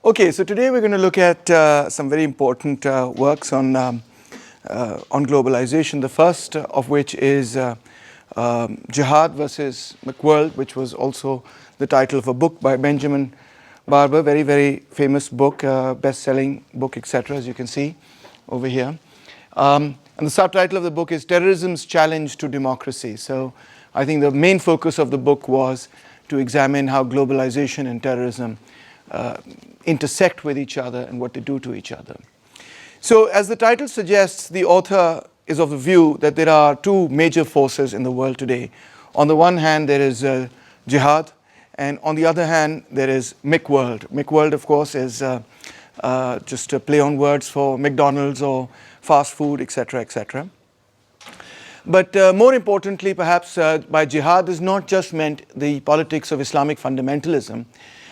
Okay, so today we're going to look at some very important works on globalization. The first of which is Jihad versus McWorld, which was also the title of a book by Benjamin Barber, very, very famous book, best-selling book, etc., as you can see over here. And the subtitle of the book is Terrorism's Challenge to Democracy. So I think the main focus of the book was to examine how globalization and terrorism intersect with each other and what they do to each other. So as the title suggests, the author is of the view that there are two major forces in the world today. On the one hand, there is Jihad, and on the other hand, there is McWorld. McWorld, of course, is just a play on words for McDonald's or fast food, etc., etc. But more importantly, perhaps, by Jihad is not just meant the politics of Islamic fundamentalism,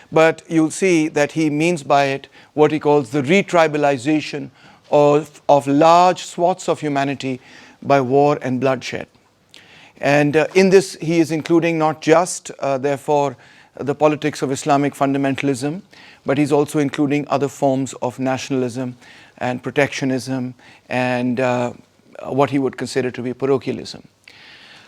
but you'll see that he means by it what he calls the retribalization of large swaths of humanity by war and bloodshed. And in this, he is including not just, therefore, the politics of Islamic fundamentalism, but he's also including other forms of nationalism and protectionism and what he would consider to be parochialism.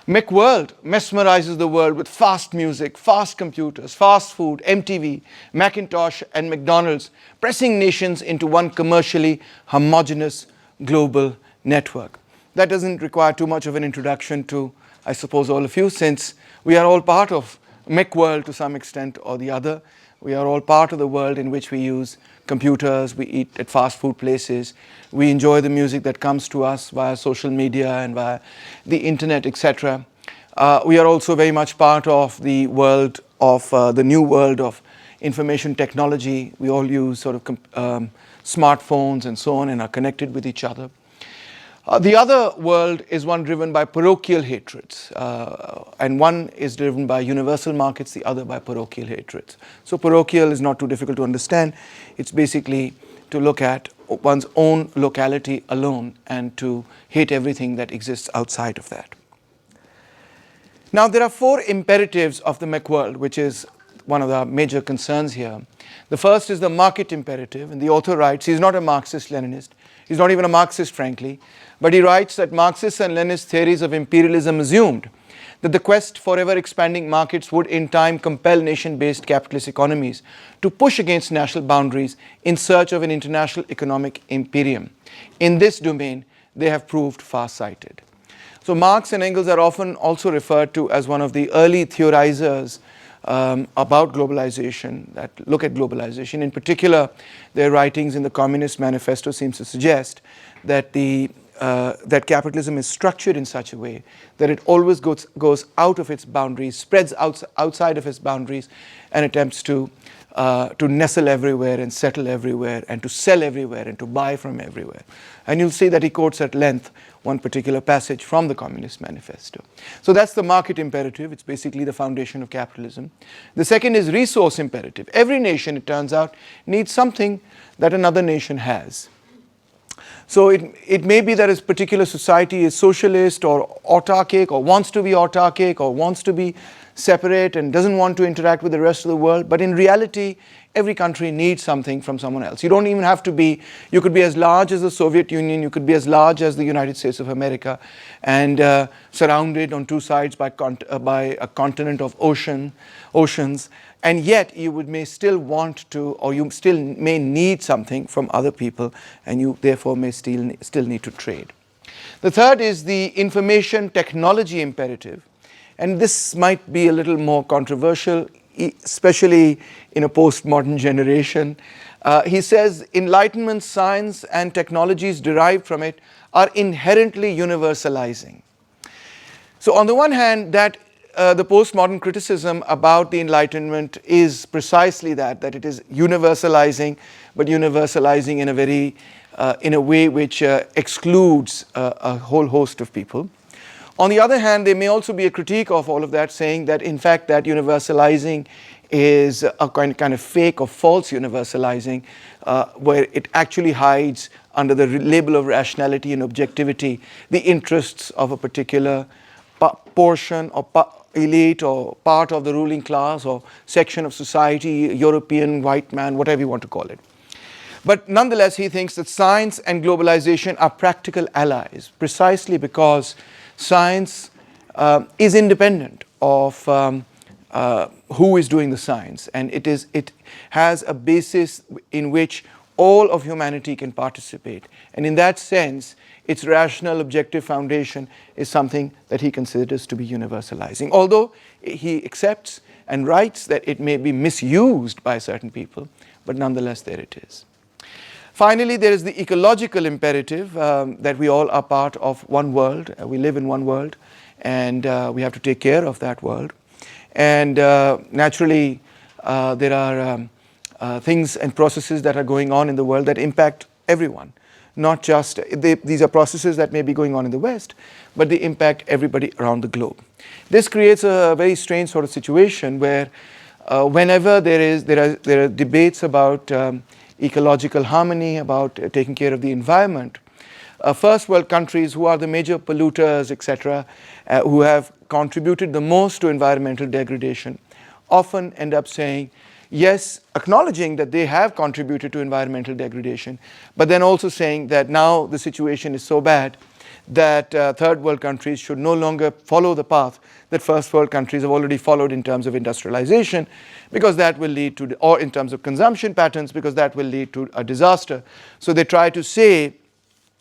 McWorld mesmerizes the world with fast music, fast computers, fast food, MTV, Macintosh, and McDonald's, pressing nations into one commercially homogeneous global network. That doesn't require too much of an introduction to, I suppose, all of you, since we are all part of McWorld to some extent or the other. We are all part of the world in which we use computers, we eat at fast food places, we enjoy the music that comes to us via social media and via the internet, etc. We are also very much part of the world of the new world of information technology. We all use sort of smartphones and so on and are connected with each other. The other world is one driven by parochial hatreds, and one is driven by universal markets, the other by parochial hatreds. So parochial is not too difficult to understand. It's basically to look at one's own locality alone and to hate everything that exists outside of that. Now, there are four imperatives of the McWorld, which is one of the major concerns here. The first is the market imperative, and the author writes, he's not a Marxist-Leninist, he's not even a Marxist, frankly, but he writes that Marxist and Leninist theories of imperialism assumed that the quest for ever-expanding markets would in time compel nation-based capitalist economies to push against national boundaries in search of an international economic imperium. In this domain, they have proved far-sighted. So Marx and Engels are often also referred to as one of the early theorizers about globalization, that look at globalization. In particular, their writings in the Communist Manifesto seems to suggest that that capitalism is structured in such a way that it always goes out of its boundaries, spreads outside of its boundaries, and attempts to nestle everywhere and settle everywhere and to sell everywhere and to buy from everywhere. And you'll see that he quotes at length one particular passage from the Communist Manifesto. So that's the market imperative. It's basically the foundation of capitalism. The second is resource imperative. Every nation, it turns out, needs something that another nation has. So it may be that a particular society is socialist or autarkic or wants to be autarkic or wants to be separate and doesn't want to interact with the rest of the world. But in reality, every country needs something from someone else. You don't even have to be, you could be as large as the Soviet Union, you could be as large as the United States of America, and surrounded on two sides by a continent of oceans. And yet you may still want to, or you still may need something from other people, and you therefore may still need to trade. The third is the information technology imperative. And this might be a little more controversial, especially in a postmodern generation. He says Enlightenment science and technologies derived from it are inherently universalizing. So on the one hand, that the postmodern criticism about the Enlightenment is precisely that it is universalizing, but universalizing in a very, in a way which excludes a whole host of people. On the other hand, there may also be a critique of all of that, saying that in fact that universalizing is a kind of fake or false universalizing, where it actually hides under the label of rationality and objectivity the interests of a particular portion or elite or part of the ruling class or section of society, European, white man, whatever you want to call it. But nonetheless, he thinks that science and globalization are practical allies, precisely because science is independent of who is doing the science, and it has a basis in which all of humanity can participate. And in that sense, its rational objective foundation is something that he considers to be universalizing. Although he accepts and writes that it may be misused by certain people, but nonetheless there it is. Finally, there is the ecological imperative that we all are part of one world. We live in one world, and we have to take care of that world. And naturally, there are things and processes that are going on in the world that impact everyone. Not just, these are processes that may be going on in the West, but they impact everybody around the globe. This creates a very strange sort of situation where whenever there are debates about ecological harmony, about taking care of the environment, first world countries who are the major polluters, etc., who have contributed the most to environmental degradation, often end up saying, yes, acknowledging that they have contributed to environmental degradation, but then also saying that now the situation is so bad that third world countries should no longer follow the path that first world countries have already followed in terms of industrialization, because that will lead to, or in terms of consumption patterns, because that will lead to a disaster. So they try to say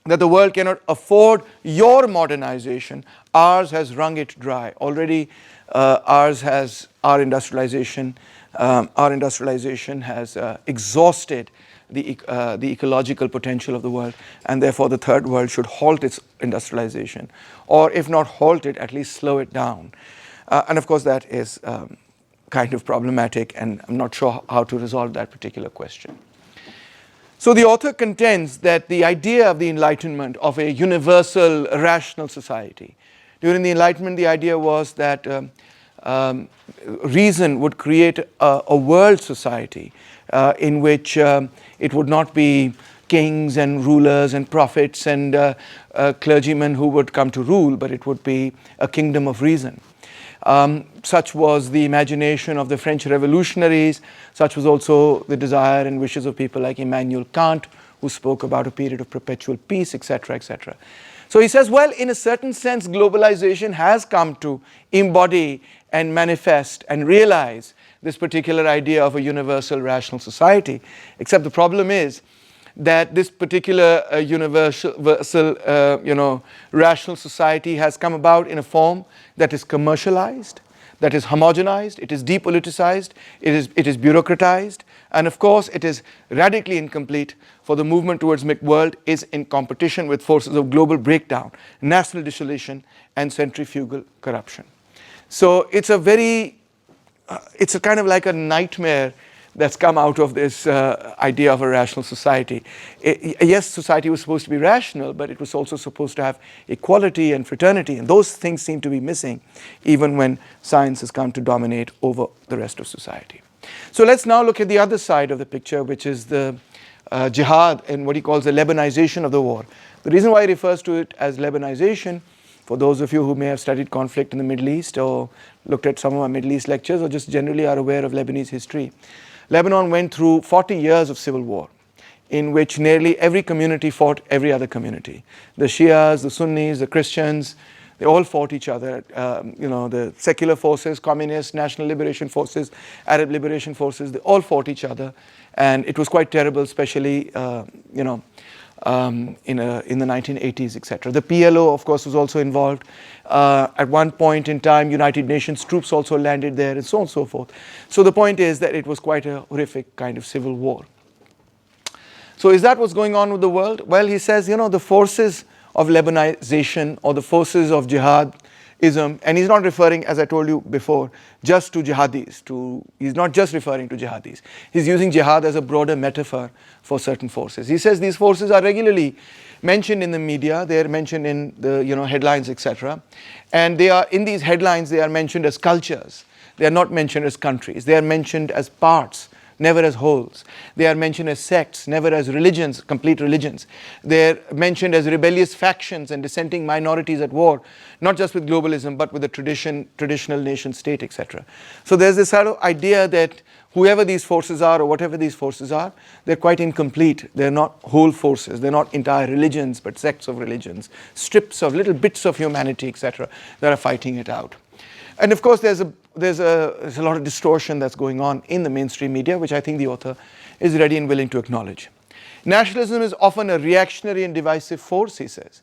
that the world cannot afford your modernization. Ours has wrung it dry. Already our industrialization has exhausted the ecological potential of the world, and therefore the third world should halt its industrialization, or if not halt it, at least slow it down. And of course that is kind of problematic, and I'm not sure how to resolve that particular question. So the author contends that the idea of the Enlightenment, of a universal rational society, during the Enlightenment the idea was that reason would create a world society in which it would not be kings and rulers and prophets and clergymen who would come to rule, but it would be a kingdom of reason. Such was the imagination of the French revolutionaries. Such was also the desire and wishes of people like Immanuel Kant, who spoke about a period of perpetual peace, etc., etc. So he says, well, in a certain sense, globalization has come to embody and manifest and realize this particular idea of a universal rational society. Except the problem is that this particular universal rational society has come about in a form that is commercialized, that is homogenized, it is depoliticized, it is bureaucratized, and of course it is radically incomplete, for the movement towards McWorld is in competition with forces of global breakdown, national dissolution, and centrifugal corruption. So it's a very, it's a kind of like a nightmare that's come out of this idea of a rational society. Yes, society was supposed to be rational, but it was also supposed to have equality and fraternity, and those things seem to be missing even when science has come to dominate over the rest of society. So let's now look at the other side of the picture, which is the jihad and what he calls the Lebanization of the war. The reason why he refers to it as Lebanization, for those of you who may have studied conflict in the Middle East or looked at some of our Middle East lectures or just generally are aware of Lebanese history, Lebanon went through 40 years of civil war in which nearly every community fought every other community. The Shias, the Sunnis, the Christians, they all fought each other. The secular forces, communist, national liberation forces, Arab liberation forces, they all fought each other. And it was quite terrible, especially in the 1980s, etc. The PLO, of course, was also involved. At one point in time, United Nations troops also landed there, and so on and so forth. So the point is that it was quite a horrific kind of civil war. So is that what's going on with the world? Well, he says, the forces of Lebanization or the forces of jihadism, and he's not referring, as I told you before, just to jihadis. He's not just referring to jihadis. He's using jihad as a broader metaphor for certain forces. He says these forces are regularly mentioned in the media. They are mentioned in the headlines, etc. And they are in these headlines. They are mentioned as cultures. They are not mentioned as countries. They are mentioned as parts, never as wholes. They are mentioned as sects, never as religions, complete religions. They're mentioned as rebellious factions and dissenting minorities at war, not just with globalism, but with the traditional nation state, etc. So there's this sort of idea that whoever these forces are or whatever these forces are, they're quite incomplete. They're not whole forces. They're not entire religions, but sects of religions, strips of little bits of humanity, etc., that are fighting it out. And of course, there's a lot of distortion that's going on in the mainstream media, which I think the author is ready and willing to acknowledge. Nationalism is often a reactionary and divisive force, he says.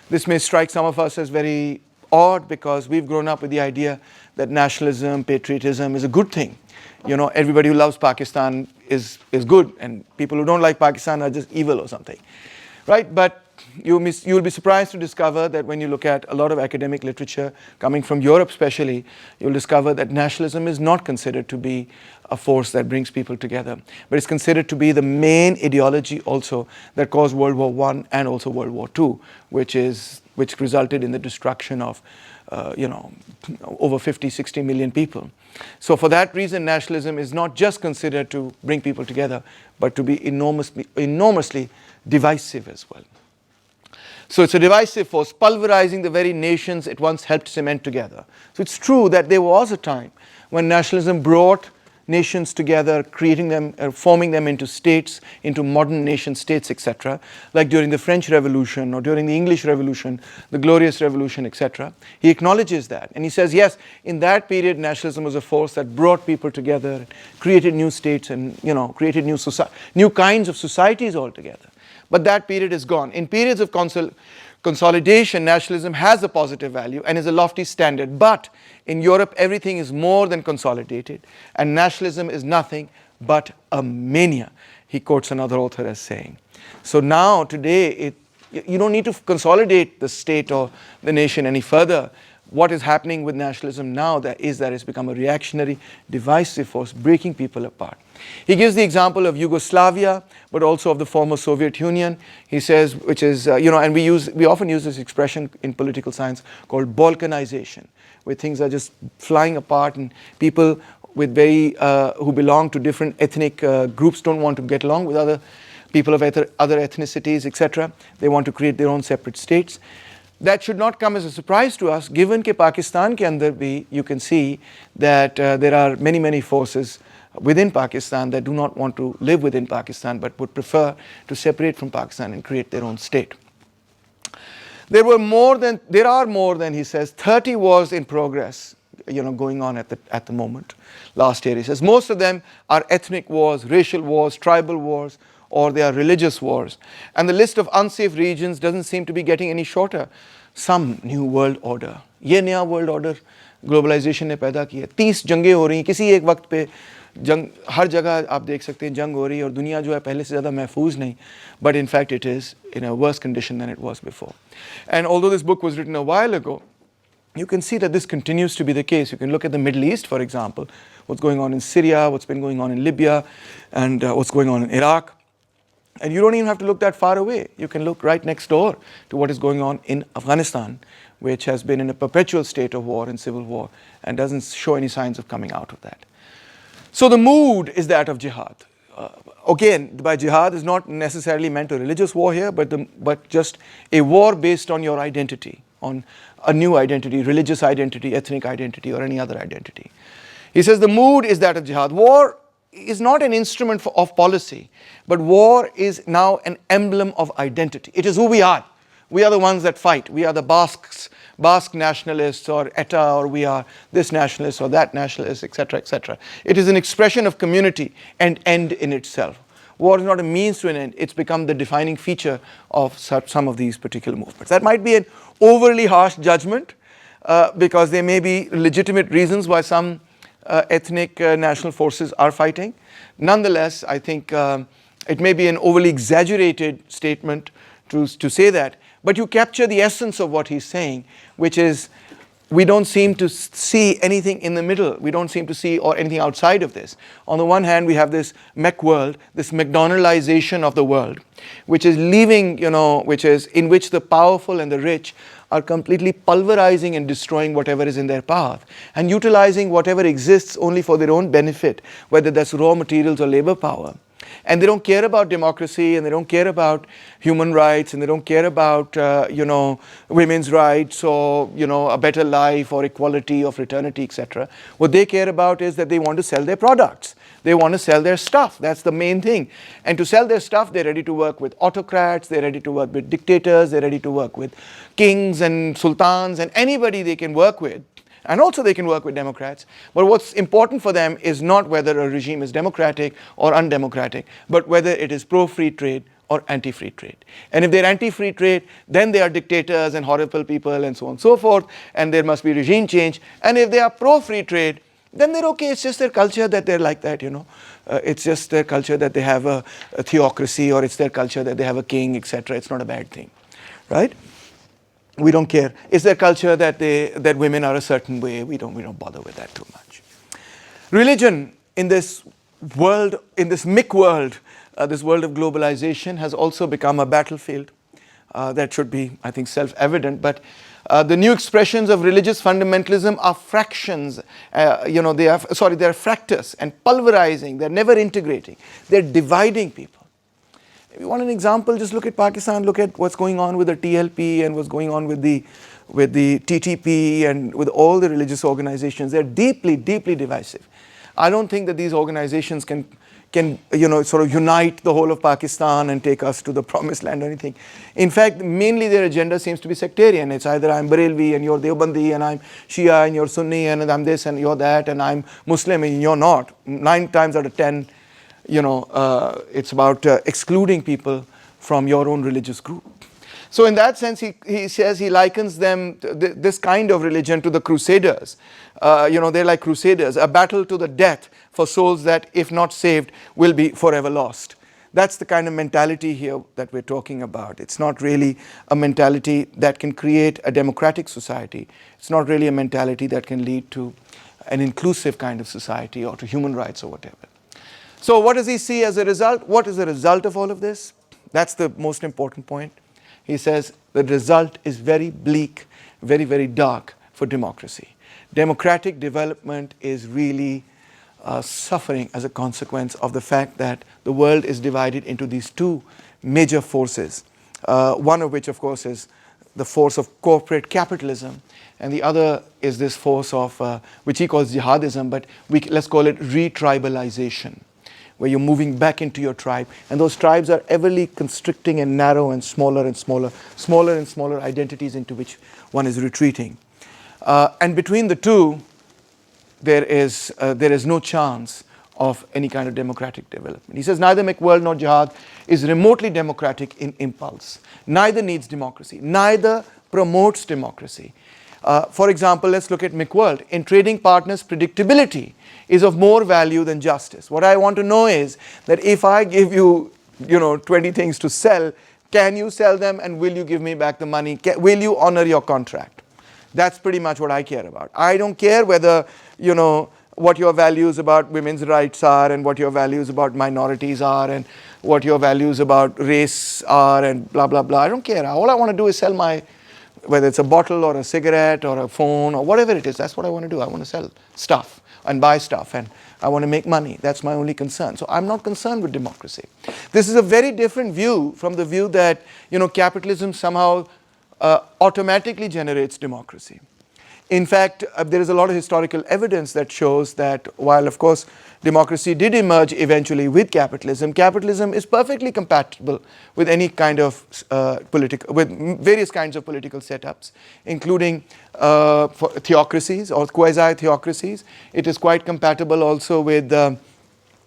This may strike some of us as very odd because we've grown up with the idea that nationalism, patriotism is a good thing. You know, everybody who loves Pakistan is good, and people who don't like Pakistan are just evil or something, right? But you'll be surprised to discover that when you look at a lot of academic literature coming from Europe especially, you'll discover that nationalism is not considered to be a force that brings people together, but it's considered to be the main ideology also that caused World War I and also World War II, which resulted in the destruction of over 50, 60 million people. So for that reason, nationalism is not just considered to bring people together, but to be enormously divisive as well. So it's a divisive force, pulverizing the very nations it once helped cement together. So it's true that there was a time when nationalism brought nations together, creating them, forming them into states, into modern nation states, etc., like during the French Revolution or during the English Revolution, the Glorious Revolution, etc. He acknowledges that, and he says, yes, in that period, nationalism was a force that brought people together, created new states, and created new kinds of societies altogether. But that period is gone. In periods of consolidation, nationalism has a positive value and is a lofty standard. But in Europe, everything is more than consolidated, and nationalism is nothing but a mania, he quotes another author as saying. So now, today, you don't need to consolidate the state or the nation any further. What is happening with nationalism now that it's become a reactionary, divisive force, breaking people apart. He gives the example of Yugoslavia, but also of the former Soviet Union. He says, which is, and we often use this expression in political science called Balkanization, where things are just flying apart and people with who belong to different ethnic groups don't want to get along with other people of other ethnicities, etc. They want to create their own separate states. That should not come as a surprise to us, given that Pakistan ke andar bhi, you can see that there are many, many forces within Pakistan that do not want to live within Pakistan, but would prefer to separate from Pakistan and create their own state. There are more than, he says, 30 wars in progress, going on at the moment. Last year, he says, most of them are ethnic wars, racial wars, tribal wars, or they are religious wars. And the list of unsafe regions doesn't seem to be getting any shorter. Some new world order. ये नया world order globalization ने पैदा किया. 30 जंगें हो रही हैं. किसी एक वक्त पे जंग हर जगह आप देख सकते हैं जंग हो रही है और दुनिया जो है पहले से ज़्यादा महफूज नहीं. But in fact it is in a worse condition than it was before. And although this book was written a while ago, you can see that this continues to be the case. You can look at the Middle East, for example, what's going on in Syria, what's been going on in Libya, and what's going on in Iraq. And you don't even have to look that far away. You can look right next door to what is going on in Afghanistan, which has been in a perpetual state of war and civil war and doesn't show any signs of coming out of that. So the mood is that of jihad. Again, by jihad is not necessarily meant a religious war here, but just a war based on your identity, on a new identity, religious identity, ethnic identity, or any other identity. He says the mood is that of jihad. War is not an instrument of policy, but war is now an emblem of identity. It is who we are. We are the ones that fight. We are the Basque nationalists, or ETA, or we are this nationalist or that nationalist, etc., etc. It is an expression of community and end in itself. War is not a means to an end. It's become the defining feature of some of these particular movements. That might be an overly harsh judgment because there may be legitimate reasons why some ethnic national forces are fighting. Nonetheless, I think it may be an overly exaggerated statement to say that, but you capture the essence of what he's saying, which is we don't seem to see anything in the middle. We don't seem to see or anything outside of this. On the one hand, we have this McWorld, this McDonaldization of the world, which is leaving, in which the powerful and the rich are completely pulverizing and destroying whatever is in their path and utilizing whatever exists only for their own benefit, whether that's raw materials or labor power. And they don't care about democracy, and they don't care about human rights, and they don't care about women's rights, or a better life, or equality, or fraternity, etc. What they care about is that they want to sell their products. They want to sell their stuff. That's the main thing. And to sell their stuff, they're ready to work with autocrats, they're ready to work with dictators, they're ready to work with kings and sultans and anybody they can work with. And also they can work with Democrats. But what's important for them is not whether a regime is democratic or undemocratic, but whether it is pro-free trade or anti-free trade. And if they're anti-free trade, then they are dictators and horrible people and so on and so forth, and there must be regime change. And if they are pro-free trade, then they're okay. It's just their culture that they're like that, It's just their culture that they have a theocracy, or it's their culture that they have a king, etc. It's not a bad thing, right? We don't care. It's their culture that women are a certain way. We don't bother with that too much. Religion in this world, in this McWorld, this world of globalization, has also become a battlefield. That should be, I think, self-evident. But the new expressions of religious fundamentalism are fractions. They are fractals and pulverizing. They're never integrating. They're dividing people. If you want an example, just look at Pakistan, look at what's going on with the TLP and what's going on with the TTP and with all the religious organizations. They're deeply, deeply divisive. I don't think that these organizations can sort of unite the whole of Pakistan and take us to the promised land or anything. In fact, mainly their agenda seems to be sectarian. It's either I'm Barelvi and you're Deobandi, and I'm Shia and you're Sunni, and I'm this and you're that, and I'm Muslim and you're not. 9 times out of 10, it's about excluding people from your own religious group. So in that sense, he says, he likens them, this kind of religion, to the crusaders. They're like crusaders, a battle to the death for souls that, if not saved, will be forever lost. That's the kind of mentality here that we're talking about. It's not really a mentality that can create a democratic society. It's not really a mentality that can lead to an inclusive kind of society or to human rights or whatever. So what does he see as a result? What is the result of all of this? That's the most important point. He says the result is very bleak, very, very dark for democracy. Democratic development is really suffering as a consequence of the fact that the world is divided into these 2 major forces. One of which, of course, is the force of corporate capitalism, and the other is this force of, which he calls jihadism, but let's call it retribalization, where you're moving back into your tribe, and those tribes are everly constricting and narrow and smaller and smaller identities into which one is retreating. And between the two, there is no chance of any kind of democratic development. He says neither McWorld nor Jihad is remotely democratic in impulse. Neither needs democracy. Neither promotes democracy. For example, let's look at McWorld. In trading partners, predictability is of more value than justice. What I want to know is that if I give you, 20 things to sell, can you sell them, and will you give me back the money? Will you honor your contract? That's pretty much what I care about. I don't care whether, what your values about women's rights are, and what your values about minorities are, and what your values about race are, and blah, blah, blah. I don't care. All I want to do is sell whether it's a bottle or a cigarette or a phone or whatever it is. That's what I want to do. I want to sell stuff and buy stuff, and I want to make money. That's my only concern. So I'm not concerned with democracy. This is a very different view from the view that, capitalism somehow automatically generates democracy. In fact, there is a lot of historical evidence that shows that while, of course, democracy did emerge eventually with capitalism, capitalism is perfectly compatible with any kind of with various kinds of political setups, including theocracies or quasi-theocracies. It is quite compatible also with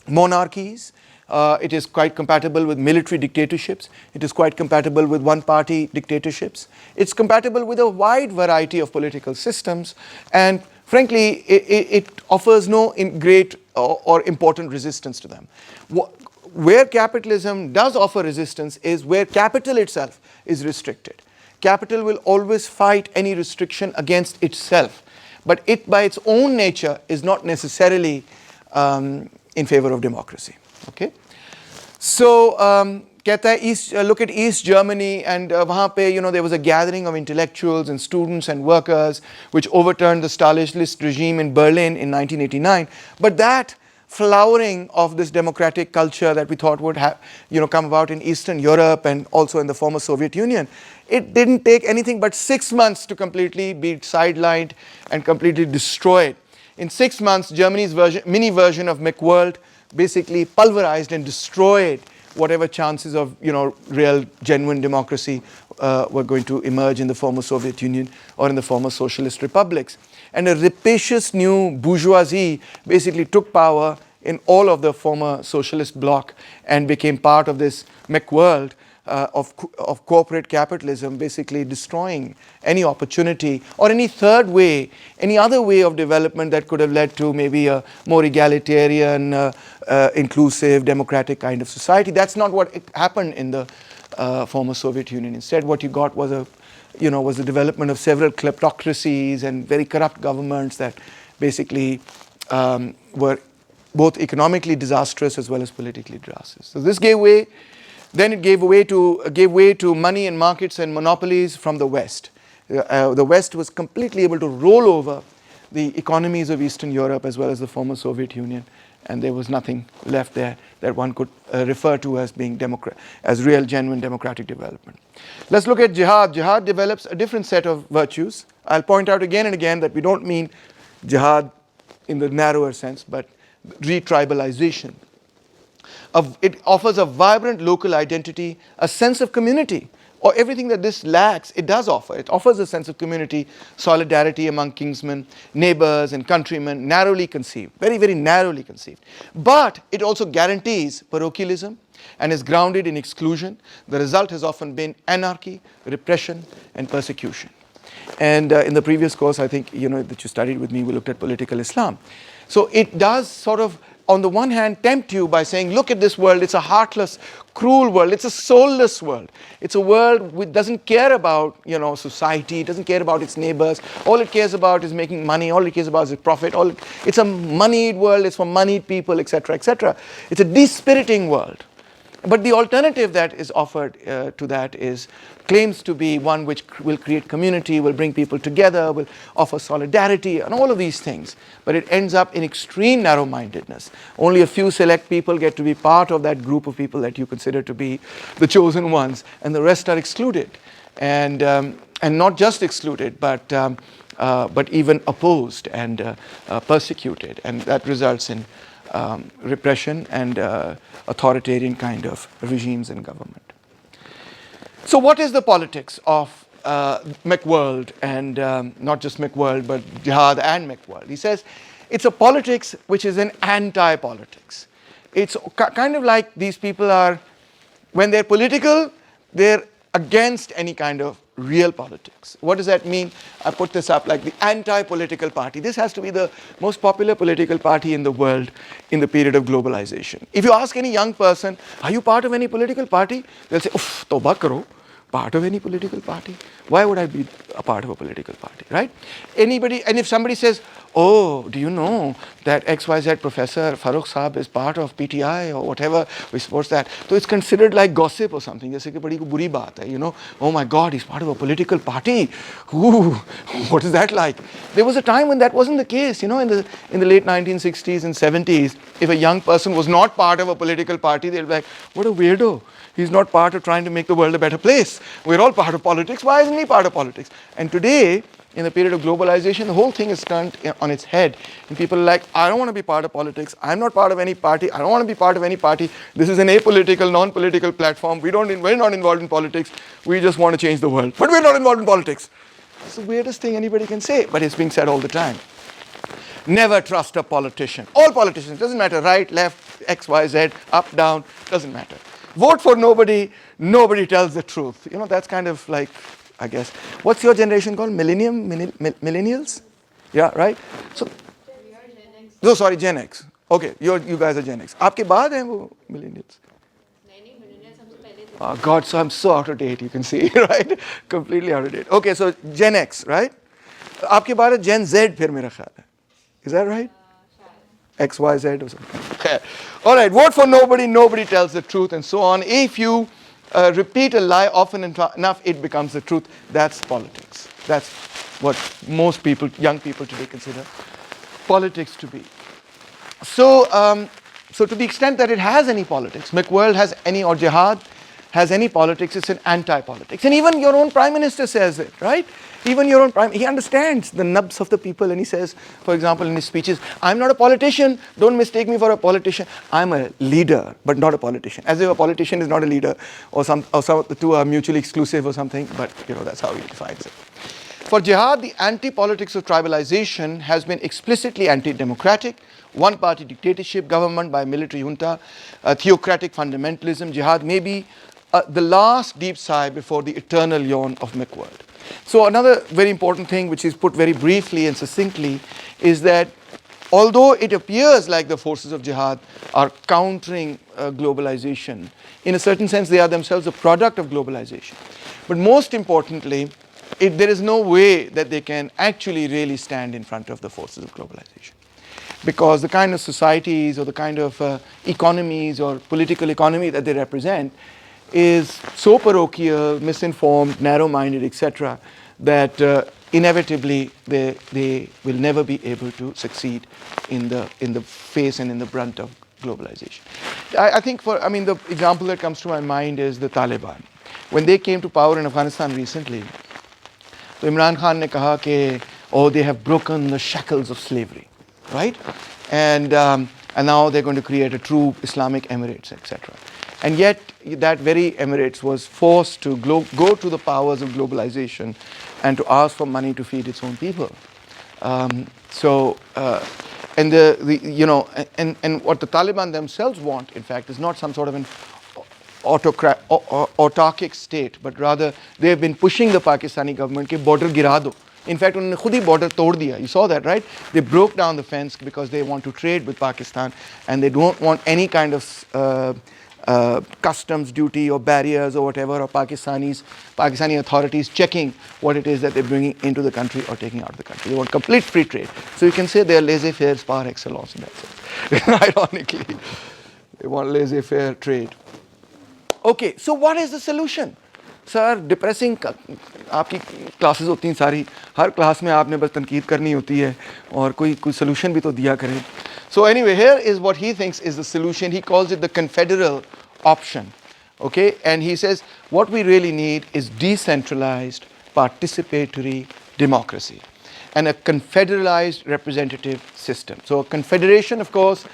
monarchies. It is quite compatible with military dictatorships. It is quite compatible with one-party dictatorships. It's compatible with a wide variety of political systems, and frankly, it offers no great or important resistance to them. Where capitalism does offer resistance is where capital itself is restricted. Capital will always fight any restriction against itself, but it by its own nature is not necessarily in favor of democracy. Okay, so कहता है look at East Germany, and वहाँ पे there was a gathering of intellectuals and students and workers which overturned the Stalinist regime in Berlin in 1989. But that flowering of this democratic culture that we thought would have come about in Eastern Europe and also in the former Soviet Union, it didn't take anything but 6 months to completely be sidelined and completely destroyed. In 6 months, Germany's mini version of McWorld basically pulverized and destroyed whatever chances of real genuine democracy were going to emerge in the former Soviet Union or in the former socialist republics. And a rapacious new bourgeoisie basically took power in all of the former socialist bloc and became part of this McWorld of corporate capitalism, basically destroying any opportunity or any third way, any other way of development that could have led to maybe a more egalitarian, inclusive, democratic kind of society. That's not what happened in the former Soviet Union. Instead, what you got was was the development of several kleptocracies and very corrupt governments that basically were both economically disastrous as well as politically disastrous. So this gave way. Then it gave way to money and markets and monopolies from the West. The West was completely able to roll over the economies of Eastern Europe as well as the former Soviet Union, and there was nothing left there that one could refer to as being as real, genuine democratic development. Let's look at Jihad. Jihad develops a different set of virtues. I'll point out again and again that we don't mean Jihad in the narrower sense, but retribalization. It offers a vibrant local identity, a sense of community, or everything that this lacks, it does offer. It offers a sense of community, solidarity among kinsmen, neighbors, and countrymen, narrowly conceived, very, very narrowly conceived. But it also guarantees parochialism and is grounded in exclusion. The result has often been anarchy, repression, and persecution. And in the previous course, I think, that you studied with me, we looked at political Islam. So it does sort of, on the one hand, tempt you by saying, look at this world, it's a heartless, cruel world, it's a soulless world. It's a world which doesn't care about, society, it doesn't care about its neighbors. All it cares about is making money, all it cares about is profit. It's a moneyed world, it's for moneyed people, etc., etc. It's a dispiriting world. But the alternative that is offered to that claims to be one which will create community, will bring people together, will offer solidarity and all of these things. But it ends up in extreme narrow-mindedness. Only a few select people get to be part of that group of people that you consider to be the chosen ones, and the rest are excluded. And not just excluded, but even opposed and persecuted. And that results in repression and authoritarian kind of regimes and government. So what is the politics of McWorld, and not just McWorld, but Jihad and McWorld? He says it's a politics which is an anti-politics. It's kind of like these people are, when they're political, they're against any kind of real politics. What does that mean? I put this up like the anti-political party. This has to be the most popular political party in the world in the period of globalization. If you ask any young person, are you part of any political party? They'll say, Uff, tawbah karo. Part of any political party? Why would I be a part of a political party, right? Anybody, and if somebody says, oh, do you know that XYZ Professor Farooq Saab is part of PTI or whatever, we suppose that. So it's considered like gossip or something. Jaise ki badi buri baat hai, oh my God, he's part of a political party. Ooh, what is that like? There was a time when that wasn't the case, in the late 1960s and 70s. If a young person was not part of a political party, they'll be like, what a weirdo. He's not part of trying to make the world a better place. We're all part of politics. Why isn't he part of politics? And today, in the period of globalization, the whole thing is turned on its head. And people are like, I don't want to be part of politics. I'm not part of any party. I don't want to be part of any party. This is an apolitical, non-political platform. We're not involved in politics. We just want to change the world. But we're not involved in politics. It's the weirdest thing anybody can say, but it's being said all the time. Never trust a politician. All politicians, doesn't matter, right, left, X, Y, Z, up, down, doesn't matter. Vote for nobody, nobody tells the truth. That's kind of like, I guess, what's your generation called? Millennials? Yeah, right? So, no, sorry, Gen X. Okay, you guys are Gen X. Aapke baad hain wo millennials? Oh God, so I'm so out of date, you can see, right? Completely out of date. Okay, so Gen X, right? Aapke baad hai Gen Z phir mera khayal hai. Is that right? X, Y, Z or something. All right, vote for nobody, nobody tells the truth, and so on. If you repeat a lie often enough, it becomes the truth. That's politics. That's what most people, young people today, consider politics to be. So, so to the extent that it has any politics, McWorld has any, or Jihad has any politics, it's an anti-politics. And even your own Prime Minister says it, right? Even your own he understands the nubs of the people, and he says, for example, in his speeches, I'm not a politician, don't mistake me for a politician. I'm a leader, but not a politician. As if a politician is not a leader, or some the two are mutually exclusive or something, but that's how he defines it. For Jihad, the anti-politics of tribalization has been explicitly anti-democratic, one-party dictatorship, government by military junta, theocratic fundamentalism. Jihad may be the last deep sigh before the eternal yawn of McWorld. So another very important thing, which is put very briefly and succinctly, is that although it appears like the forces of Jihad are countering globalization, in a certain sense they are themselves a product of globalization. But most importantly, there is no way that they can actually really stand in front of the forces of globalization. Because the kind of societies or the kind of economies or political economy that they represent is so parochial, misinformed, narrow-minded, etc., that inevitably they will never be able to succeed in the face and in the brunt of globalization. I think the example that comes to my mind is the Taliban. When they came to power in Afghanistan recently, so Imran Khan ne kaha ke, oh, they have broken the shackles of slavery, right? And now they're going to create a true Islamic Emirates, etc. And yet that very Emirates was forced to go to the powers of globalization and to ask for money to feed its own people. And what the Taliban themselves want, in fact, is not some sort of an autarkic state, but rather they have been pushing the Pakistani government ke border gira do. In fact, unhone khud hi border tod diya. You saw that, right? They broke down the fence because they want to trade with Pakistan, and they don't want any kind of customs duty or barriers or whatever, or Pakistani authorities checking what it is that they're bringing into the country or taking out of the country. They want complete free trade. So you can say they're laissez-faire par excellence in that sense. Ironically, they want laissez-faire trade. Okay, so what is the solution? Sir, depressing आपकी classes होती हैं सारी, हर class में आपने बस तनकीद करनी होती है और कोई solution भी तो दिया करें. So anyway, here is what he thinks is the solution. He calls it the confederal option. Okay, and he says what we really need is decentralized participatory democracy and a confederalized representative system. So a confederation, of course,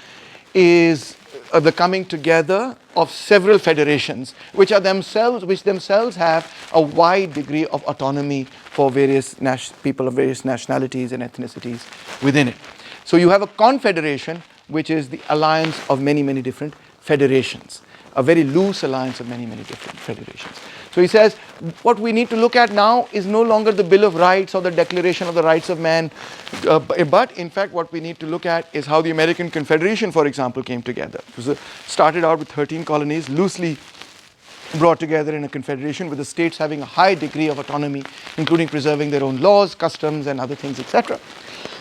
is the coming together of several federations which themselves have a wide degree of autonomy for various people of various nationalities and ethnicities within it. So you have a confederation, which is the alliance of many, many different federations, a very loose alliance of many, many different federations. So he says what we need to look at now is no longer the Bill of Rights or the Declaration of the Rights of Man, but in fact what we need to look at is how the American Confederation, for example, came together. It was started out with 13 colonies, loosely brought together in a confederation with the states having a high degree of autonomy, including preserving their own laws, customs, and other things, etc.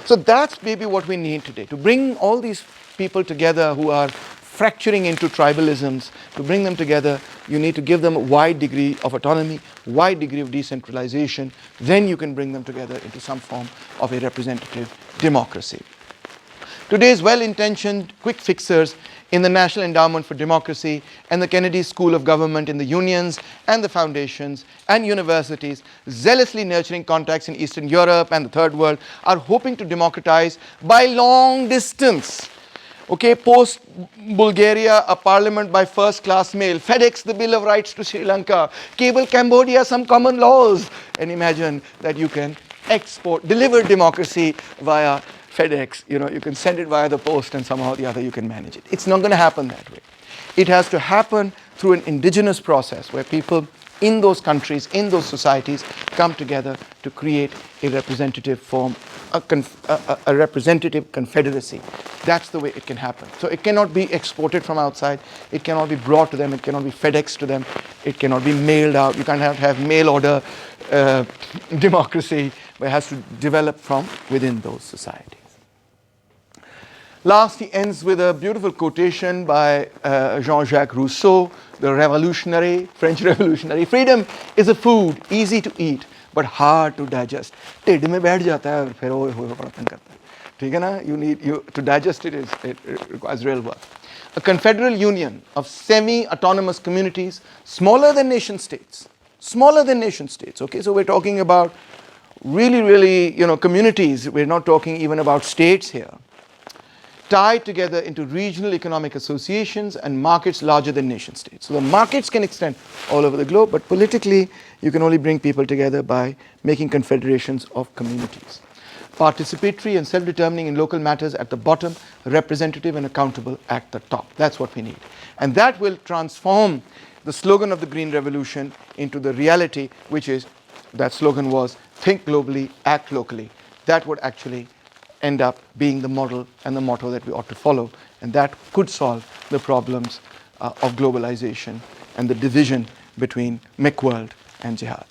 So that's maybe what we need today, to bring all these people together who are fracturing into tribalisms. To bring them together, you need to give them a wide degree of autonomy, wide degree of decentralization. Then you can bring them together into some form of a representative democracy. Today's well-intentioned quick fixers in the National Endowment for Democracy and the Kennedy School of Government in the unions and the foundations and universities zealously nurturing contacts in Eastern Europe and the Third World are hoping to democratize by long distance. Okay, post Bulgaria, a parliament by first-class mail, FedEx, the Bill of Rights to Sri Lanka, cable Cambodia, some common laws, and imagine that you can deliver democracy via FedEx. You can send it via the post, and somehow or the other you can manage it. It's not going to happen that way. It has to happen through an indigenous process where people in those countries, in those societies, come together to create a representative form, a representative confederacy. That's the way it can happen. So it cannot be exported from outside. It cannot be brought to them. It cannot be FedExed to them. It cannot be mailed out. You can't have mail order democracy, but it has to develop from within those societies. Last, he ends with a beautiful quotation by Jean-Jacques Rousseau, the revolutionary, French revolutionary. Freedom is a food easy to eat but hard to digest. ढिड में बैठ जाता है और फिर वो बड़ा तंग करता है. ठीक है ना? You to digest it requires real work. A confederal union of semi-autonomous communities, smaller than nation states. Smaller than nation states. Okay, so we're talking about really, communities. We're not talking even about states here. Tied together into regional economic associations and markets larger than nation states. So the markets can extend all over the globe, but politically you can only bring people together by making confederations of communities. Participatory and self-determining in local matters at the bottom, representative and accountable at the top. That's what we need. And that will transform the slogan of the Green Revolution into the reality, which is, that slogan was, think globally, act locally. That would actually end up being the model and the motto that we ought to follow. And that could solve the problems of globalization and the division between McWorld and Jihad.